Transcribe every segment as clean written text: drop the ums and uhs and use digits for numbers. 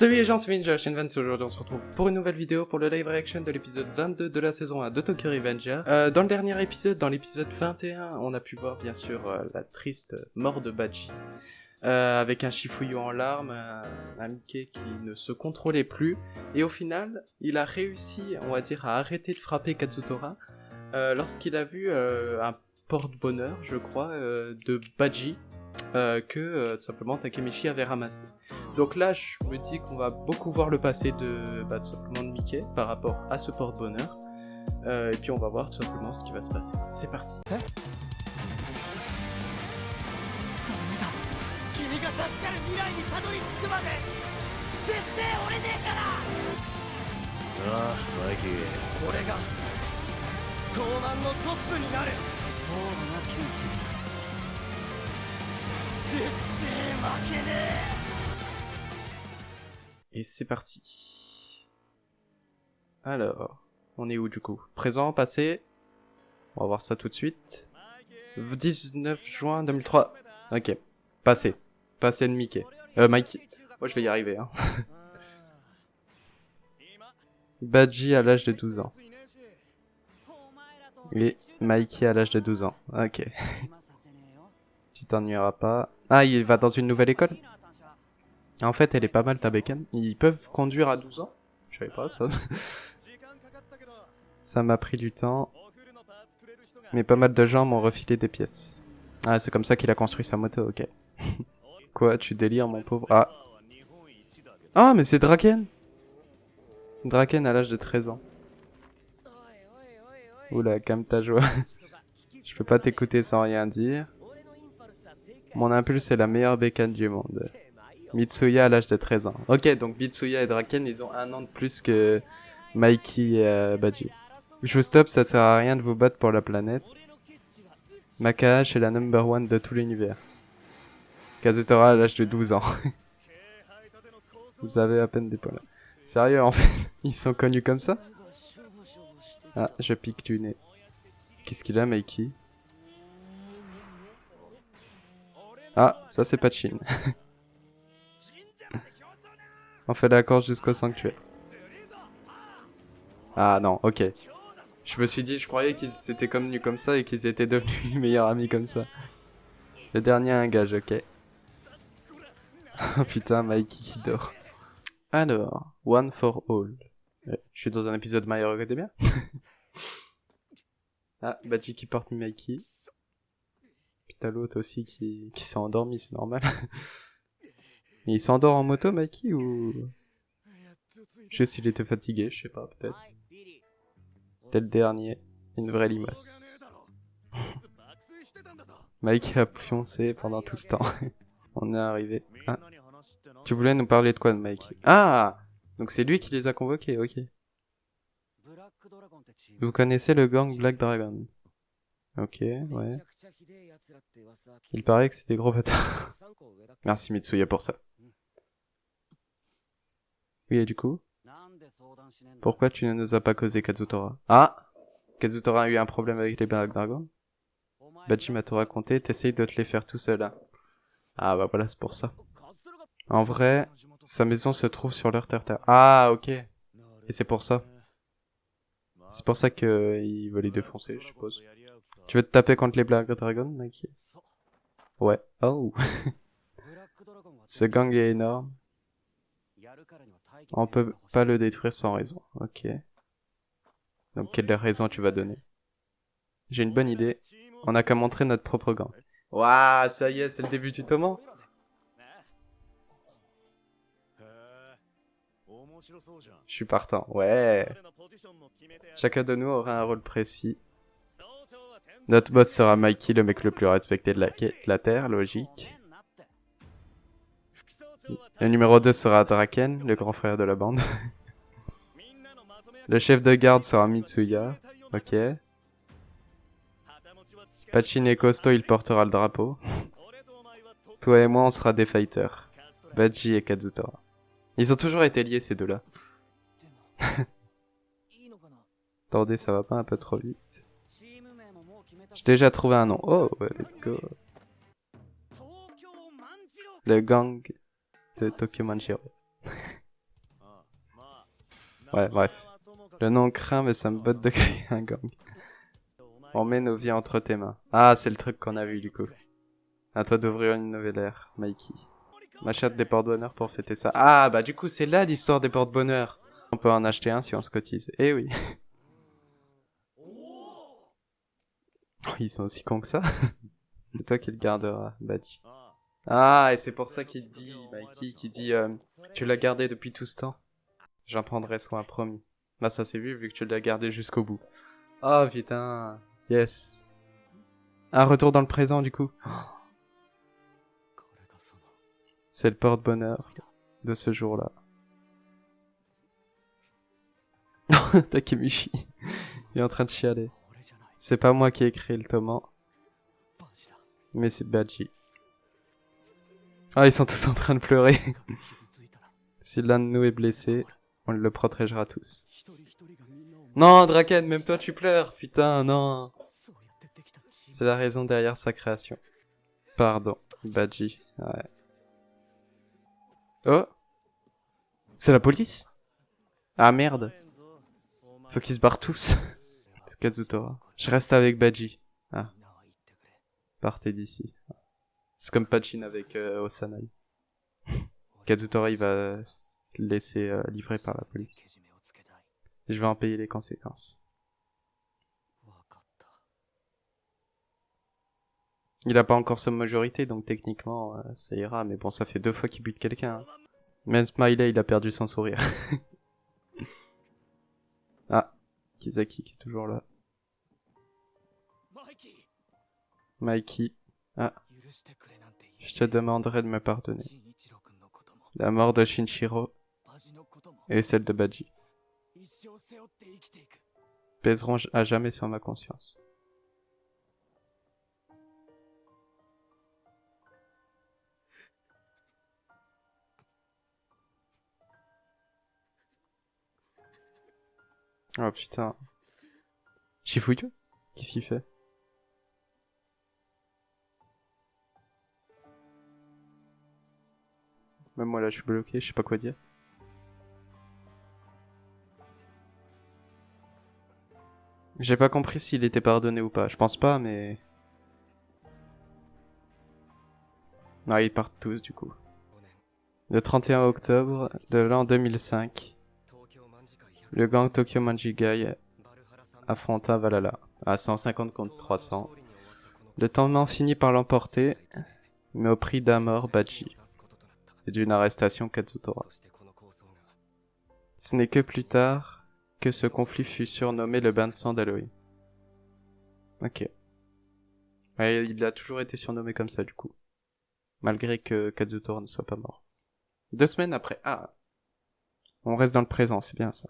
Salut les gens, c'est Ninja, chaîne Vance, aujourd'hui on se retrouve pour une nouvelle vidéo pour le live reaction de l'épisode 22 de la saison 1 de Tokyo Revenger. Dans le dernier épisode, dans l'épisode 21, on a pu voir bien sûr la triste mort de Baji. Avec un Shifuyu en larmes, un Mickey qui ne se contrôlait plus, et au final, il a réussi, on va dire, à arrêter de frapper Kazutora, lorsqu'il a vu un porte-bonheur, je crois, de Baji, que tout simplement Takemichi avait ramassé. Donc là, je me dis qu'on va beaucoup voir le passé de simplement de Mickey par rapport à ce porte-bonheur. Et puis on va voir tout simplement ce qui va se passer. C'est parti. Et c'est parti. Alors, on est où du coup? Présent, passé. On va voir ça tout de suite. 19 juin 2003. Ok, passé. Passé de Mickey. Mikey. Moi je vais y arriver, hein. Baji à l'âge de 12 ans. Et Mikey à l'âge de 12 ans. Ok. Tu t'ennuieras pas. Ah, il va dans une nouvelle école? En fait, elle est pas mal ta bécane. Ils peuvent conduire à 12 ans? Je savais pas ça. Ça m'a pris du temps. Mais pas mal de gens m'ont refilé des pièces. Ah, c'est comme ça qu'il a construit sa moto, ok. Quoi, tu délires mon pauvre? Ah. Ah, mais c'est Draken! Draken à l'âge de 13 ans. Oula, calme ta joie. Je peux pas t'écouter sans rien dire. Mon impulse est la meilleure bécane du monde. Mitsuya à l'âge de 13 ans. Ok, donc Mitsuya et Draken, ils ont un an de plus que Mikey et Baji. Je vous stoppe, ça sert à rien de vous battre pour la planète. Makahash est la number one de tout l'univers. Kazutora à l'âge de 12 ans. Vous avez à peine des poils. Sérieux, en fait, ils sont connus comme ça? Ah, je pique du nez. Qu'est-ce qu'il a, Mikey? Ah, ça c'est pas de Chine. On fait l'accord jusqu'au sanctuaire. Ah non, ok. Je me suis dit, je croyais qu'ils étaient connus comme ça et qu'ils étaient devenus meilleurs amis comme ça. Le dernier a un gage, ok. Oh putain, Mikey qui dort. Alors, One for All. Je suis dans un épisode My Hero Academia. Ah, Baji qui porte Mikey. Puis t'as l'autre aussi qui s'est endormi, c'est normal. Mais il s'endort en moto, Mikey, ou... Juste il était fatigué, je sais pas, peut-être. T'es le dernier. Une vraie limace. Mikey a foncé pendant tout ce temps. On est arrivé. Ah. Tu voulais nous parler de quoi de Mikey? Ah! Donc c'est lui qui les a convoqués, ok. Vous connaissez le gang Black Dragon? Ok, ouais. Il paraît que c'est des gros bâtards. Merci Mitsuya pour ça. Oui, et du coup? Pourquoi tu ne nous as pas causé Kazutora? Ah! Kazutora a eu un problème avec les Black Dragons? Baji m'a tout raconté, t'essayes de te les faire tout seul, hein. Ah bah voilà, c'est pour ça. En vrai, sa maison se trouve sur leur terre. Ah, ok. Et c'est pour ça. C'est pour ça qu'il veut les défoncer, je suppose. Tu veux te taper contre les Black Dragons, Mikey? Ouais. Oh. Ce gang est énorme. On peut pas le détruire sans raison. Ok. Donc quelle raison tu vas donner? J'ai une bonne idée. On a qu'à montrer notre propre gang. Waouh, ça y est, c'est le début du tome. Je suis partant. Ouais. Chacun de nous aura un rôle précis. Notre boss sera Mikey, le mec le plus respecté de la Terre, logique. Le numéro 2 sera Draken, le grand frère de la bande. Le chef de garde sera Mitsuya. Ok. Pachin est costaud, il portera le drapeau. Toi et moi, on sera des fighters. Baji et Kazutora. Ils ont toujours été liés, ces deux-là. Attendez, ça va pas un peu trop vite? J'ai déjà trouvé un nom. Oh, let's go. Le gang de Tokyo Manjiro. Ouais, bref. Le nom craint, mais ça me botte de créer un gang. On met nos vies entre tes mains. Ah, c'est le truc qu'on a vu du coup. À toi d'ouvrir une nouvelle ère, Mikey. M'achète des porte-bonheur pour fêter ça. Ah, bah du coup, c'est là l'histoire des porte-bonheur. On peut en acheter un si on se cotise. Eh oui. Ils sont aussi cons que ça. C'est toi qui le garderas, Badji. Ah, et c'est pour ça qu'il dit, Mikey, qui dit, tu l'as gardé depuis tout ce temps. J'en prendrai soin, promis. Bah ça c'est vu que tu l'as gardé jusqu'au bout. Oh putain, yes. Un retour dans le présent du coup. C'est le porte-bonheur de ce jour-là. Takemichi, il est en train de chialer. C'est pas moi qui ai créé le toman, mais c'est Badji. Ah, ils sont tous en train de pleurer. Si l'un de nous est blessé, on le protégera tous. Non, Draken, même toi tu pleures. Putain, non. C'est la raison derrière sa création. Pardon, Badji. Ouais. Oh, c'est la police. Ah merde. Faut qu'ils se barrent tous. C'est Kazutora. Je reste avec Badji. Ah, partez d'ici. C'est comme Pachin avec Osanai. Kazutora, il va se laisser livrer par la police. Et je vais en payer les conséquences. Il a pas encore sa majorité, donc techniquement, ça ira. Mais bon, ça fait 2 fois qu'il bute quelqu'un. Hein. Même Smiley, il a perdu son sourire. Ah, Kizaki qui est toujours là. Mikey. Ah, je te demanderai de me pardonner. La mort de Shinshiro et celle de Badji pèseront à jamais sur ma conscience. Oh putain. Shifuyu? Qu'est-ce qu'il fait? Même moi là je suis bloqué, je sais pas quoi dire. J'ai pas compris s'il était pardonné ou pas. Je pense pas, mais... Non, ils partent tous du coup. Le 31 octobre de l'an 2005, le gang Tokyo Manjigai affronta Valhalla à 150 contre 300. Le tournant finit par l'emporter, mais au prix d'un mort Badji et d'une arrestation Kazutora. Ce n'est que plus tard que ce conflit fut surnommé le bain de sang d'Halloween. Ok. Ouais, il a toujours été surnommé comme ça du coup. Malgré que Kazutora ne soit pas mort. 2 semaines après. Ah. On reste dans le présent, c'est bien ça.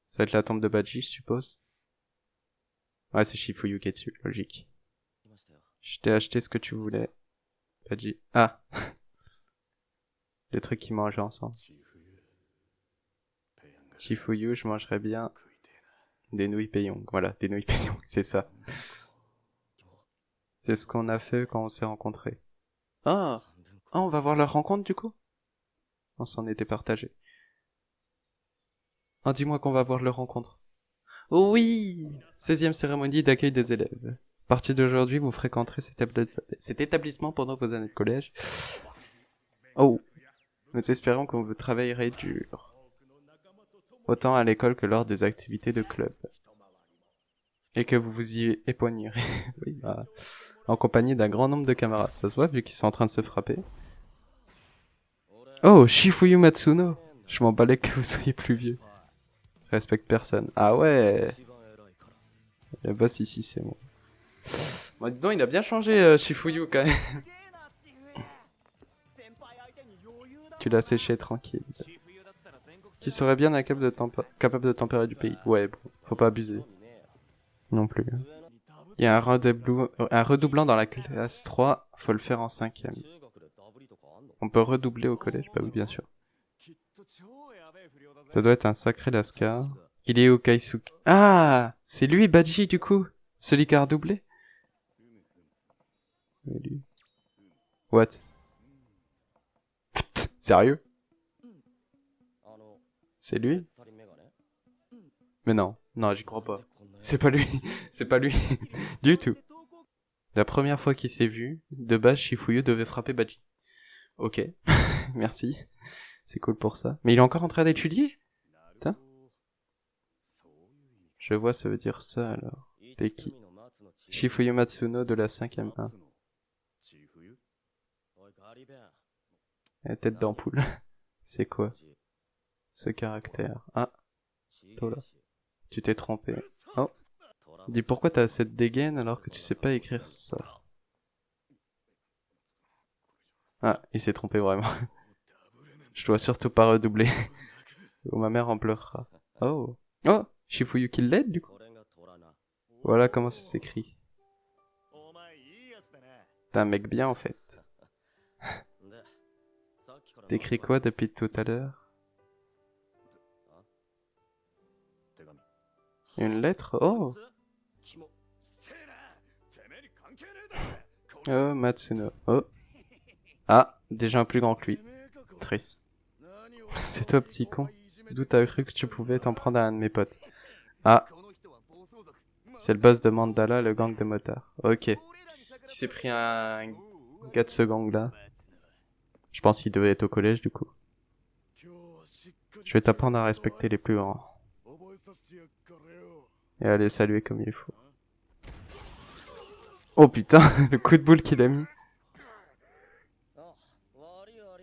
Ça va être la tombe de Badji, je suppose. Ouais, c'est Shifuyu qui est dessus, logique. Je t'ai acheté ce que tu voulais. Badji. Ah. Les trucs qu'ils mangeaient ensemble. Shifuyu, je mangerais bien des nouilles Peiyong. Voilà, des nouilles Peiyong, c'est ça. C'est ce qu'on a fait quand on s'est rencontrés. Ah. Ah, on va voir leur rencontre du coup? On s'en était partagé. Ah, dis-moi qu'on va voir leur rencontre. Oh oui! 16e cérémonie d'accueil des élèves. À partir d'aujourd'hui, vous fréquenterez cet établissement pendant vos années de collège. Oh! Nous espérons que vous travaillerez dur. Autant à l'école que lors des activités de club. Et que vous vous y épanouirez. Oui, bah, en compagnie d'un grand nombre de camarades. Ça se voit vu qu'ils sont en train de se frapper. Oh, Shifuyu Matsuno! Je m'en balais que vous soyez plus vieux. Je respecte personne. Ah ouais! Le boss ici, c'est moi. Bon, dis donc, il a bien changé, Shifuyu, quand même. Tu l'as séché tranquille. Tu serais bien capable de tempérer du pays. Ouais, bon, faut pas abuser. Non plus. Il y a un redoublant dans la classe 3, faut le faire en 5e. On peut redoubler au collège? Bah oui, bien sûr. Ça doit être un sacré lascar. Il est au Kaisuke. Ah! C'est lui, Badji, du coup? Celui qui a redoublé? What? Sérieux? C'est lui? Mais non, non, j'y crois pas. C'est pas lui, c'est pas lui, du tout. La première fois qu'il s'est vu, de base, Shifuyu devait frapper Baji. Ok, merci. C'est cool pour ça. Mais il est encore en train d'étudier? Putain. Je vois, ça veut dire ça alors. T'es qui? Shifuyu Matsuno de la 5ème 1. La tête d'ampoule. C'est quoi ce caractère? Ah, toi là. Tu t'es trompé. Oh. Dis pourquoi t'as cette dégaine alors que tu sais pas écrire ça? Ah, il s'est trompé vraiment. Je dois surtout pas redoubler. Ou ma mère en pleurera. Oh. Oh, Shifuyu qui l'aide du coup. Voilà comment ça s'écrit. T'es un mec bien en fait. T'écris quoi depuis tout à l'heure? Une lettre? Oh. Oh, Matsuno. Oh. Ah, déjà un plus grand que lui. Triste. C'est toi, petit con. D'où t'as cru que tu pouvais t'en prendre à un de mes potes? Ah. C'est le boss de Mandala, le gang de motards. Ok. Il s'est pris un gars de ce gang-là. Je pense qu'il devait être au collège, du coup. Je vais t'apprendre à respecter les plus grands. Et à les saluer comme il faut. Oh putain, le coup de boule qu'il a mis.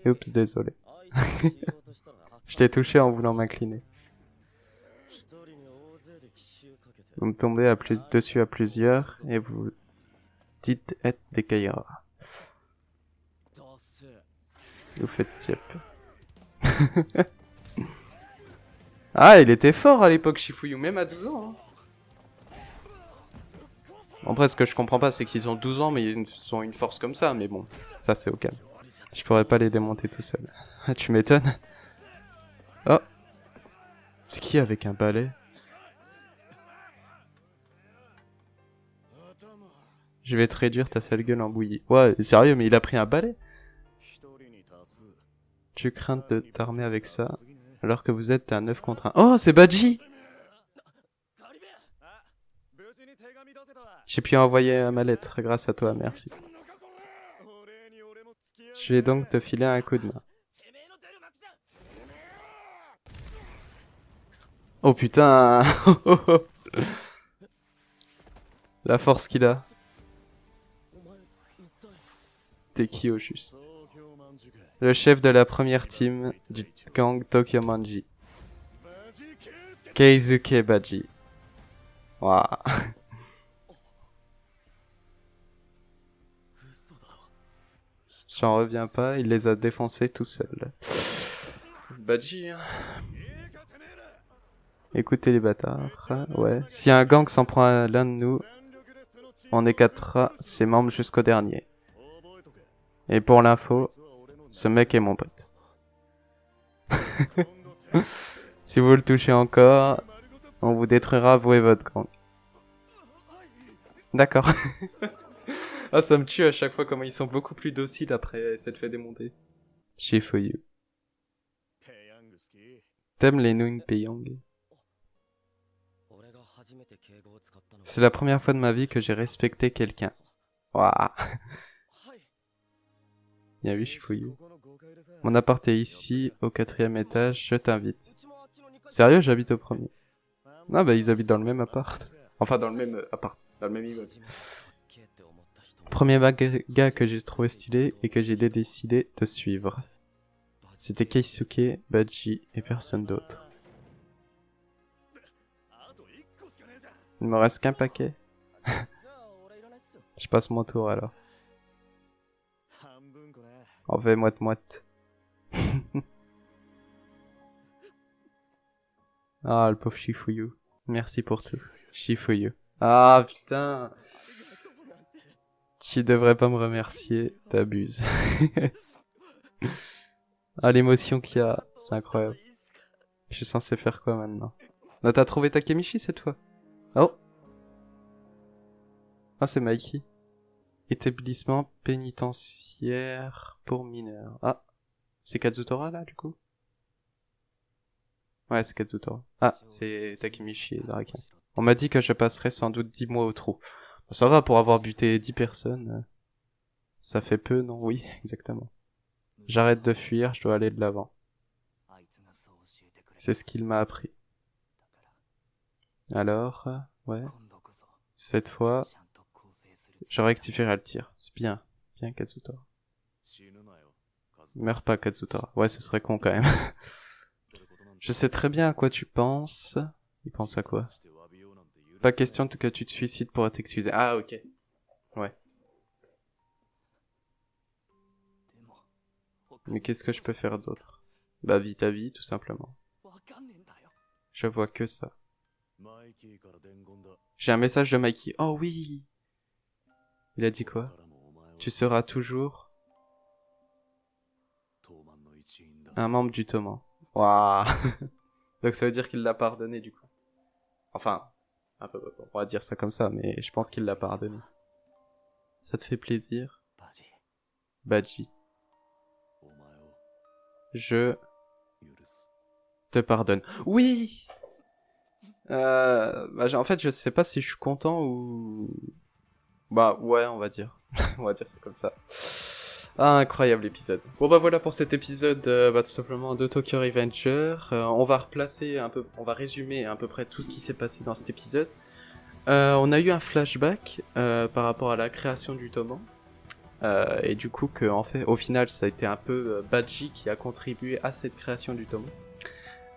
Oups, désolé. Je t'ai touché en voulant m'incliner. Vous me tombez dessus à plusieurs et vous dites être des Kaira. Vous faites type. Ah, il était fort à l'époque, Shifuyu, même à 12 ans. Hein. Après, ce que je comprends pas, c'est qu'ils ont 12 ans, mais ils ont une force comme ça. Mais bon, ça c'est au calme. Je pourrais pas les démonter tout seul. Ah, tu m'étonnes. Oh. C'est qui avec un balai? Je vais te réduire ta sale gueule en bouillie. Ouais, sérieux, mais il a pris un balai? Tu crains de t'armer avec ça, alors que vous êtes à 9 contre 1. Oh, c'est Baji! J'ai pu envoyer ma lettre grâce à toi, merci. Je vais donc te filer un coup de main. Oh putain! La force qu'il a. T'es qui au juste? Le chef de la première team du gang Tokyo Manji. Keizuke Baji. Waouh. J'en reviens pas, il les a défoncés tout seul. C'est Baji, hein. Écoutez les bâtards, ouais. Si un gang s'en prend à l'un de nous, on éclatera ses membres jusqu'au dernier. Et pour l'info, ce mec est mon pote. Si vous le touchez encore, on vous détruira vous et votre gang. D'accord. Ah, ça me tue à chaque fois comment ils sont beaucoup plus dociles après s'être fait démonter. Shifuyu. T'aimes les Nung Peyong? C'est la première fois de ma vie que j'ai respecté quelqu'un. Waouh. Bien vu, Shifuyu. Mon appart est ici, au 4e étage, je t'invite. Sérieux, j'habite au premier. Non, bah ils habitent dans le même appart. Enfin, dans le même appart, dans le même immeuble. Premier gars que j'ai trouvé stylé et que j'ai décidé de suivre. C'était Keisuke, Baji et personne d'autre. Il me reste qu'un paquet. Je passe mon tour alors. En fait, moite-moite. Ah, le pauvre Shifuyu. Merci pour tout. Shifuyu. Ah, putain. Tu devrais pas me remercier, t'abuses. Ah, l'émotion qu'il y a, c'est incroyable. Je suis censé faire quoi maintenant? Ah, t'as trouvé Takemichi cette fois? Oh. Ah, c'est Mikey. Établissement pénitentiaire pour mineurs. Ah, c'est Kazutora là du coup? Ouais, c'est Kazutora. Ah, c'est Takemichi et Draken. On m'a dit que je passerais sans doute 10 mois au trou. Bon, ça va, pour avoir buté 10 personnes, ça fait peu, non? Oui, exactement. J'arrête de fuir, je dois aller de l'avant. C'est ce qu'il m'a appris. Alors, ouais. Cette fois, je rectifierai le tir. C'est bien. Bien, Kazutora. Meurs pas, Kazutora. Ouais, ce serait con quand même. Je sais très bien à quoi tu penses. Il pense à quoi? Pas question que tu te suicides pour t'excuser. Ah, ok. Ouais. Mais qu'est-ce que je peux faire d'autre? Bah, vis ta vie, tout simplement. Je vois que ça. J'ai un message de Mikey. Oh oui! Il a dit quoi? Tu seras toujours un membre du Toman. Waouh! Donc ça veut dire qu'il l'a pardonné du coup. Enfin, un peu, on va dire ça comme ça, mais je pense qu'il l'a pardonné. Ça te fait plaisir? Baji. Je te pardonne. Oui! En fait, je sais pas si je suis content ou... Bah ouais, on va dire. On va dire ça comme ça. Ah, incroyable épisode. Bon bah voilà pour cet épisode tout simplement de Tokyo Revenger. On va replacer un peu, on va résumer à peu près tout ce qui s'est passé dans cet épisode. On a eu un flashback par rapport à la création du Toman. Et du coup que en fait, au final, ça a été un peu Baji qui a contribué à cette création du Toman.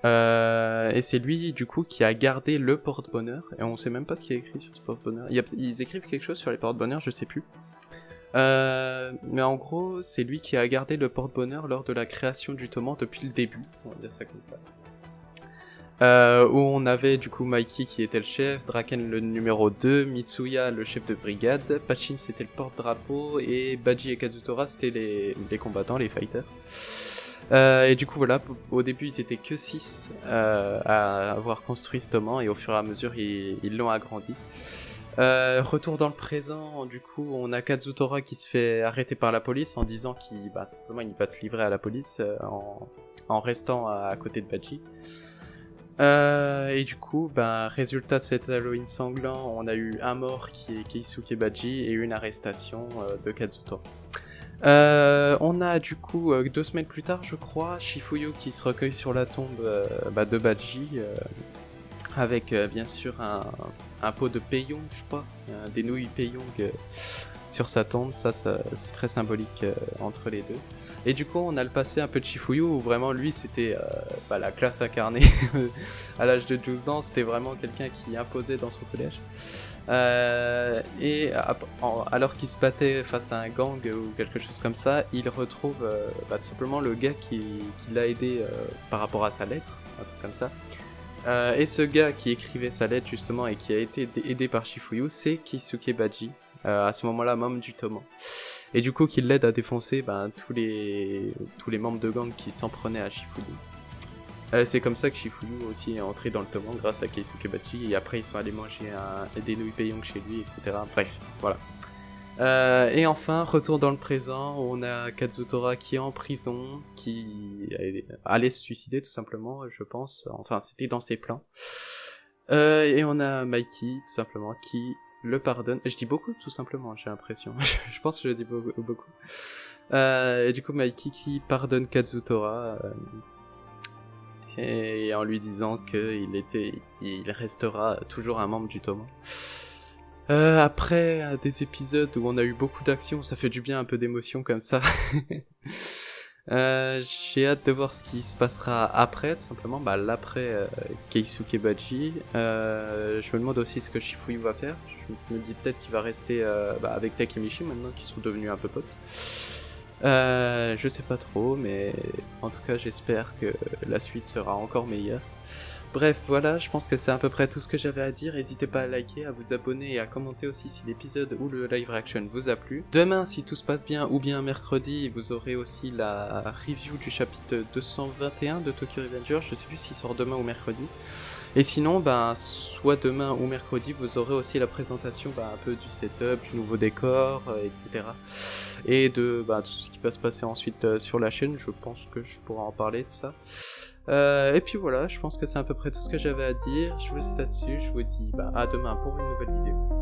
Et c'est lui du coup qui a gardé le porte-bonheur. Et on sait même pas ce qu'il y a écrit sur ce porte-bonheur. Ils écrivent quelque chose sur les porte-bonheurs, je sais plus. Mais en gros, c'est lui qui a gardé le porte-bonheur lors de la création du Toman depuis le début, on va dire ça comme ça. Où on avait du coup Mikey qui était le chef, Draken le numéro 2, Mitsuya le chef de brigade, Pachin c'était le porte-drapeau, et Baji et Kazutora c'était les combattants, les fighters. Et du coup voilà, au début ils étaient que 6 à avoir construit ce Toman, et au fur et à mesure ils l'ont agrandi. Retour dans le présent, du coup, on a Kazutora qui se fait arrêter par la police en disant qu'il simplement il va se livrer à la police en restant à côté de Baji. Et du coup, résultat de cet Halloween sanglant, on a eu un mort qui est Keisuke Baji et une arrestation de Kazutora. On a du coup 2 semaines plus tard, je crois, Shifuyu qui se recueille sur la tombe de Baji. Avec bien sûr un pot de Peiyong, je crois, des nouilles Peiyong sur sa tombe, ça c'est très symbolique entre les deux. Et du coup on a le passé un peu de Shifuyu où vraiment lui c'était la classe incarnée. À l'âge de 12 ans, c'était vraiment quelqu'un qui imposait dans son collège. Alors qu'il se battait face à un gang ou quelque chose comme ça, il retrouve tout simplement le gars qui l'a aidé par rapport à sa lettre, un truc comme ça. Et ce gars qui écrivait sa lettre justement et qui a été aidé par Shifuyu, c'est Keisuke Baji, à ce moment-là membre du Toman. Et du coup qui l'aide à défoncer tous les membres de gang qui s'en prenaient à Shifuyu. C'est comme ça que Shifuyu aussi est entré dans le Toman grâce à Keisuke Baji, et après ils sont allés manger des nouilles Peiyong chez lui, etc. Bref, voilà. Et enfin, retour dans le présent, on a Kazutora qui est en prison, qui allait se suicider tout simplement, je pense. Enfin, c'était dans ses plans. Et on a Mikey, tout simplement, qui le pardonne. Je dis beaucoup, tout simplement, j'ai l'impression. Je pense que je dis beaucoup. Et du coup, Mikey qui pardonne Kazutora, et en lui disant il restera toujours un membre du Toman. Après des épisodes où on a eu beaucoup d'action, ça fait du bien, un peu d'émotion comme ça. J'ai hâte de voir ce qui se passera après, tout simplement, l'après Keisuke Baji. Je me demande aussi ce que Shifuyu va faire. Je me dis peut-être qu'il va rester avec Takemichi maintenant qu'ils sont devenus un peu potes. Je sais pas trop, mais en tout cas j'espère que la suite sera encore meilleure. Bref, voilà, je pense que c'est à peu près tout ce que j'avais à dire. N'hésitez pas à liker, à vous abonner et à commenter aussi si l'épisode ou le live reaction vous a plu. Demain, si tout se passe bien, ou bien mercredi, vous aurez aussi la review du chapitre 221 de Tokyo Revenger. Je sais plus s'il sort demain ou mercredi. Et sinon, soit demain ou mercredi, vous aurez aussi la présentation un peu du setup, du nouveau décor, etc. Et de tout ce qui va se passer ensuite sur la chaîne. Je pense que je pourrai en parler de ça. Et puis voilà, je pense que c'est à peu près tout ce que j'avais à dire. Je vous laisse là-dessus, je vous dis à demain pour une nouvelle vidéo.